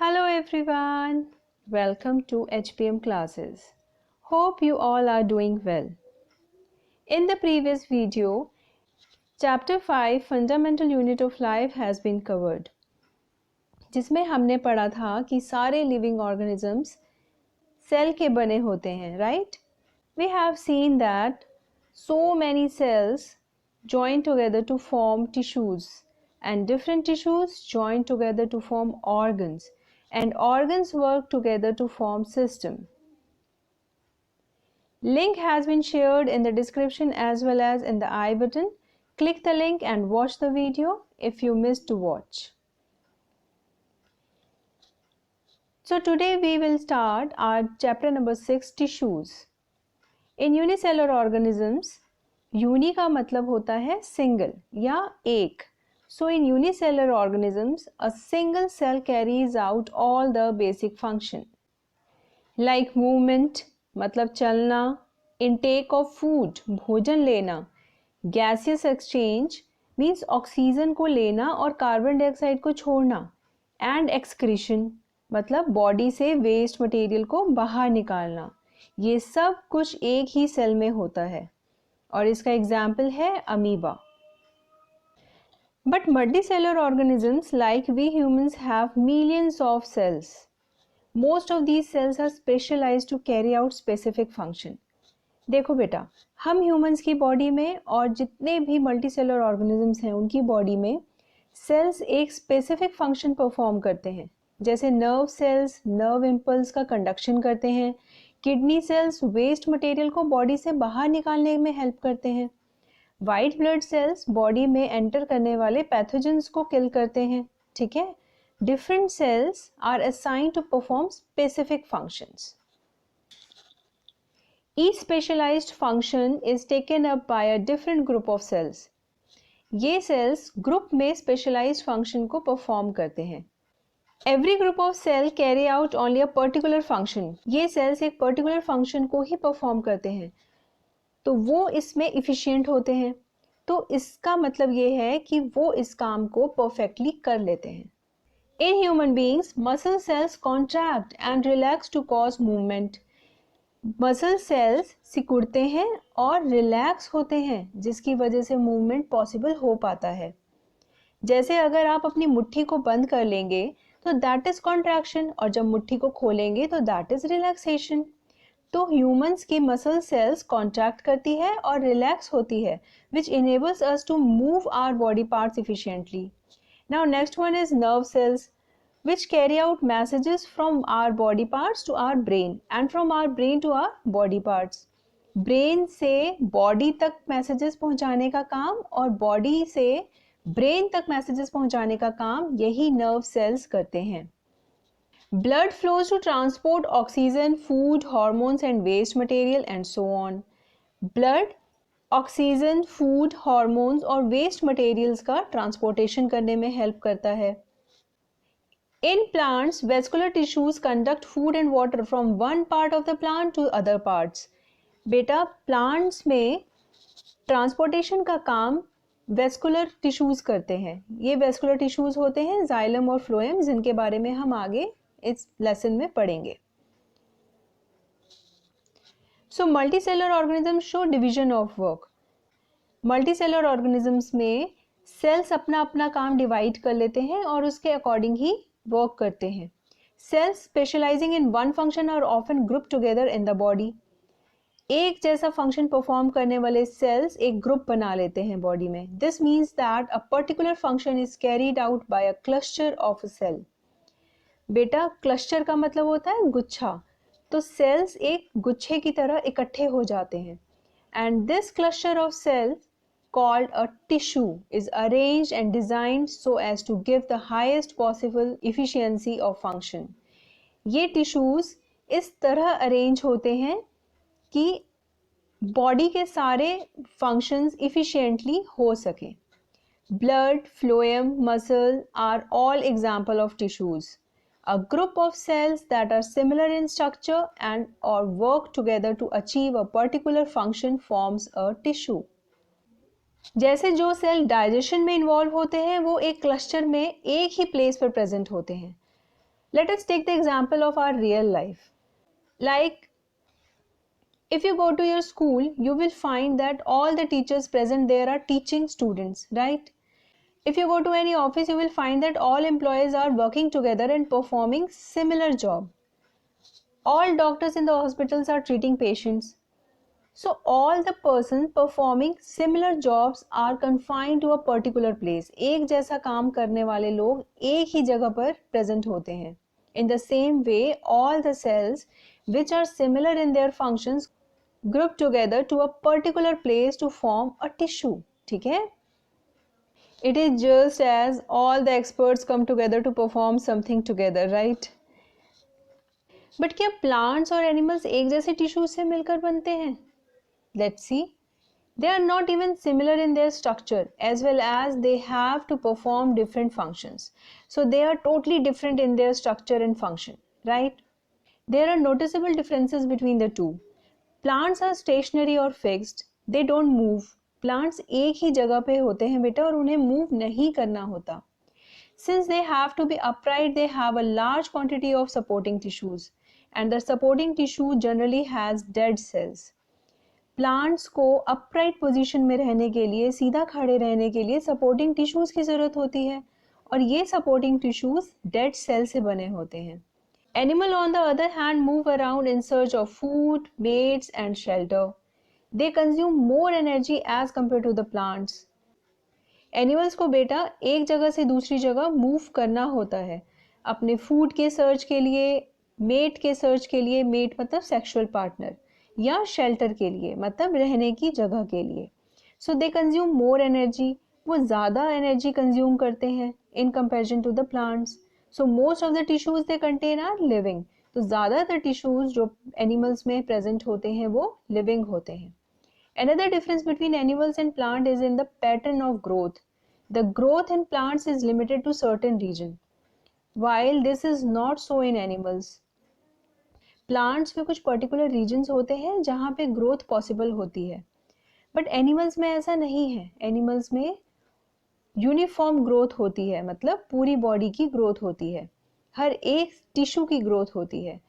Hello everyone, welcome to HPM classes. Hope you all are doing well. In the previous video, Chapter 5 Fundamental Unit of Life has been covered, जिसमें हमने पढ़ा था कि सारे living organisms cell के बने होते हैं, right? We have seen that so many cells join together to form tissues and different tissues join together to form organs and organs work together to form system. Link has been shared in the description as well as in the I button. Click the link and watch the video if you missed to watch. So today we will start our chapter number 6 tissues. In unicellular organisms, uni का मतलब होता है single या एक. So in unicellular organisms, a single cell carries out all the basic function. Like movement, मतलब चलना, intake of food, भोजन लेना, gaseous exchange means ऑक्सीजन को लेना और कार्बन डाइऑक्साइड को छोड़ना, and excretion मतलब बॉडी से वेस्ट मटेरियल को बाहर निकालना. ये सब कुछ एक ही सेल में होता है और इसका एग्जाम्पल है amoeba. But multicellular organisms like we humans have millions of cells. Most of these cells are specialized to carry out specific function. देखो बेटा, हम ह्यूमंस की बॉडी में और जितने भी मल्टीसेलुलर ऑर्गेनिजम्स हैं उनकी बॉडी में सेल्स एक स्पेसिफिक फंक्शन परफॉर्म करते हैं. जैसे नर्व सेल्स नर्व इम्पल्स का कंडक्शन करते हैं, किडनी सेल्स वेस्ट मटेरियल को बॉडी से बाहर निकालने में हेल्प करते हैं, वाइट ब्लड सेल्स बॉडी में एंटर करने वाले पैथोजेंस को किल करते हैं. ठीक है. Different cells are assigned to perform specific functions. Each specialized function is taken up by a different group of cells. ये cells group में specialized function को perform करते हैं. Every group of cell carry out only a particular function. ये cells एक particular function को ही perform करते हैं, तो वो इसमें efficient होते हैं. तो इसका मतलब ये है कि वो इस काम को perfectly कर लेते हैं. In human beings, muscle cells contract and relax to cause movement. Muscle cells सिकुड़ते हैं और relax होते हैं जिसकी वजह से movement possible हो पाता है. जैसे अगर आप अपनी मुट्ठी को बंद कर लेंगे तो that is contraction और जब मुट्ठी को खोलेंगे तो that is relaxation. तो humans की muscle cells contract करती है और relax होती है which enables us to move our body parts efficiently. Now next one is nerve cells which carry out messages from our body parts to our brain and from our brain to our body parts. Brain से body तक messages पहुंचाने का काम और body से brain तक messages पहुंचाने का काम यही nerve cells करते हैं. Blood flows to transport oxygen, food, hormones and waste material and so on. Blood oxygen, food, hormones और वेस्ट मटेरियल्स का ट्रांसपोर्टेशन करने में हेल्प करता है. In plants vascular tissues conduct food and water from one part of the plant to other parts. बेटा, plants में transportation का काम वेस्कुलर टिश्यूज करते हैं. ये वेस्कुलर टिश्यूज होते हैं जाइलम और फ्लोएम, जिनके बारे में हम आगे इस लेसन में पढ़ेंगे. So multicellular organisms show division of work. Multicellular organisms में cells अपना अपना काम divide कर लेते हैं और उसके according ही work करते हैं. Cells specializing in one function are often grouped together in the body. एक जैसा function perform करने वाले cells एक group बना लेते हैं body में. This means that a particular function is carried out by a cluster of a cell. बेटा, cluster का मतलब होता है गुच्छा. तो सेल्स एक गुच्छे की तरह इकट्ठे हो जाते हैं. And this cluster of cells called a tissue is arranged and designed so as to give the highest possible efficiency of function. ये टिश्यूज इस तरह अरेंज होते हैं कि बॉडी के सारे फंक्शंस इफिशिएंटली हो सकें. Blood, phloem, muscle are all example of tissues. A group of cells that are similar in structure and or work together to achieve a particular function forms a tissue. जैसे जो cell digestion में involve होते हैं वो एक cluster में एक ही place पर प्रेजेंट होते हैं. Let us take the example of our real life. Like, if you go to your school, you will find that all the teachers present there are teaching students, right? If you go to any office, you will find that all employees are working together and performing similar job. All doctors in the hospitals are treating patients. So all the persons performing similar jobs are confined to a particular place. एक जैसा काम करने वाले लोग एक ही जगह पर present होते हैं. In the same way, all the cells which are similar in their functions group together to a particular place to form a tissue. ठीक है? It is just as all the experts come together to perform something together, right? But क्या plants और animals एक जैसे tissue से मिलकर बनते हैं? Let's see. They are not even similar in their structure, as well as they have to perform different functions. So they are totally different in their structure and function, right? There are noticeable differences between the two. Plants are stationary or fixed. They don't move. Plants एक ही जगह पे होते हैं बेटा और उन्हें move नहीं करना होता. Since they have to be upright, they have a large quantity of supporting tissues, and the supporting tissue generally has dead cells. Plants को अपराइट पोजीशन में रहने के लिए, सीधा खड़े रहने के लिए सपोर्टिंग टिश्यूज की जरूरत होती है और ये सपोर्टिंग टिश्यूज डेड सेल से बने होते हैं. Animal on the other hand move around in search of food, mates and shelter. They consume more energy as compare to the plants. Animals को बेटा एक जगह से दूसरी जगह मूव करना होता है अपने फूड के सर्च के लिए, मेट के सर्च के लिए, मेट मतलब सेक्सुअल पार्टनर, या शेल्टर के लिए मतलब रहने की जगह के लिए. So they consume more energy. वो ज़्यादा एनर्जी कंज्यूम करते हैं in comparison to the plants. So most of the tissues they contain are living. तो ज़्यादातर टिश्यूज जो एनिमल्स में प्रेजेंट होते हैं वो लिविंग होते हैं. Another difference between animals and plant is in the pattern of growth. The growth in plants is limited to certain region, while this is not so in animals. Plants में कुछ particular regions होते हैं जहाँ पे growth possible होती है, but animals में ऐसा नहीं है. एनिमल्स में यूनिफॉर्म ग्रोथ होती है, मतलब पूरी बॉडी की ग्रोथ होती है, हर एक टिश्यू की ग्रोथ होती है.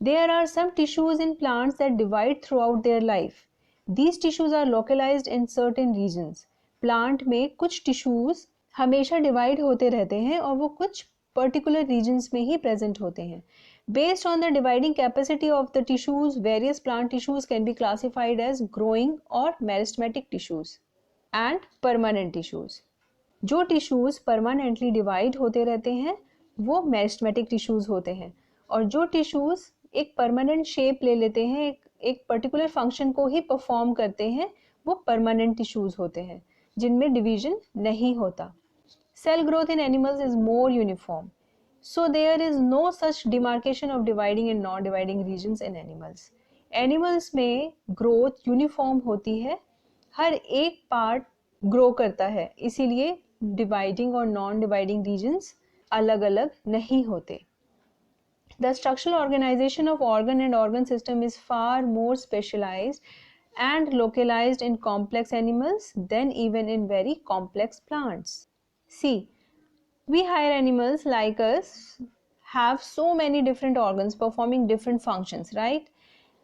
There are some tissues in plants that divide through their life. These tissues are localised in certain regions. Plant में कुछ टिश्यूज हमेशा डिवाइड होते रहते हैं और वो कुछ पर्टिकुलर रीजन्स में ही प्रेजेंट होते हैं. Based on the dividing capacity of the tissues, various plant tissues can be classified as growing or meristematic tissues and permanent tissues. जो tissues permanently divide होते रहते हैं वो meristematic tissues होते हैं, और जो tissues एक permanent shape ले लेते हैं, एक particular function को ही perform करते हैं, वो permanent tissues होते हैं जिनमें division नहीं होता. Cell growth in animals is more uniform. So there is no such demarcation of dividing and non-dividing regions in animals. Animals में growth uniform होती है, हर एक part grow करता है, इसीलिए dividing और non-dividing regions अलग अलग नहीं होते. The structural organization of organ and organ system is far more specialized and localized in complex animals than even in very complex plants. See, we higher animals like us have so many different organs performing different functions, right?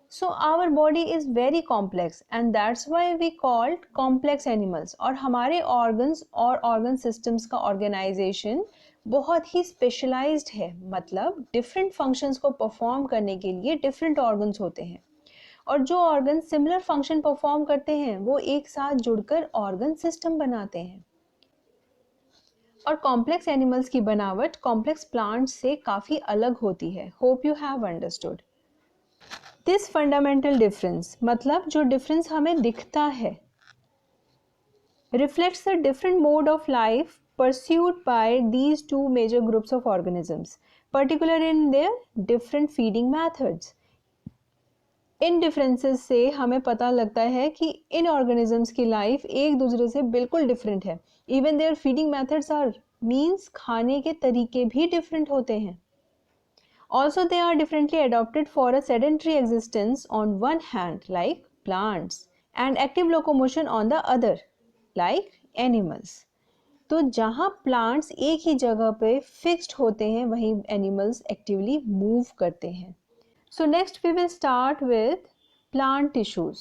So our body is very complex and that's why we called complex animals. और हमारे organs और organ systems का organization बहुत ही specialized है, मतलब different functions को perform करने के लिए different organs होते हैं, और जो organs similar function perform करते हैं वो एक साथ जुड़कर organ system बनाते हैं. और कॉम्प्लेक्स एनिमल्स की बनावट कॉम्प्लेक्स प्लांट्स से काफ़ी अलग होती है. Hope you have understood this fundamental difference. मतलब जो डिफरेंस हमें दिखता है reflects the different mode of life pursued by these two major groups of organisms, particular in their different feeding methods. इन डिफरेंसेस से हमें पता लगता है कि इन ऑर्गेनिजम्स की लाइफ एक दूसरे से बिल्कुल डिफरेंट है. Even their feeding methods or means खाने के तरीके भी डिफरेंट होते हैं. Also they are differently adopted for a sedentary existence on one hand like plants and active locomotion on the other like animals. तो जहाँ प्लांट्स एक ही जगह पे फिक्स्ड होते हैं वहीं एनिमल्स एक्टिवली मूव करते हैं. So next we will start with plant tissues.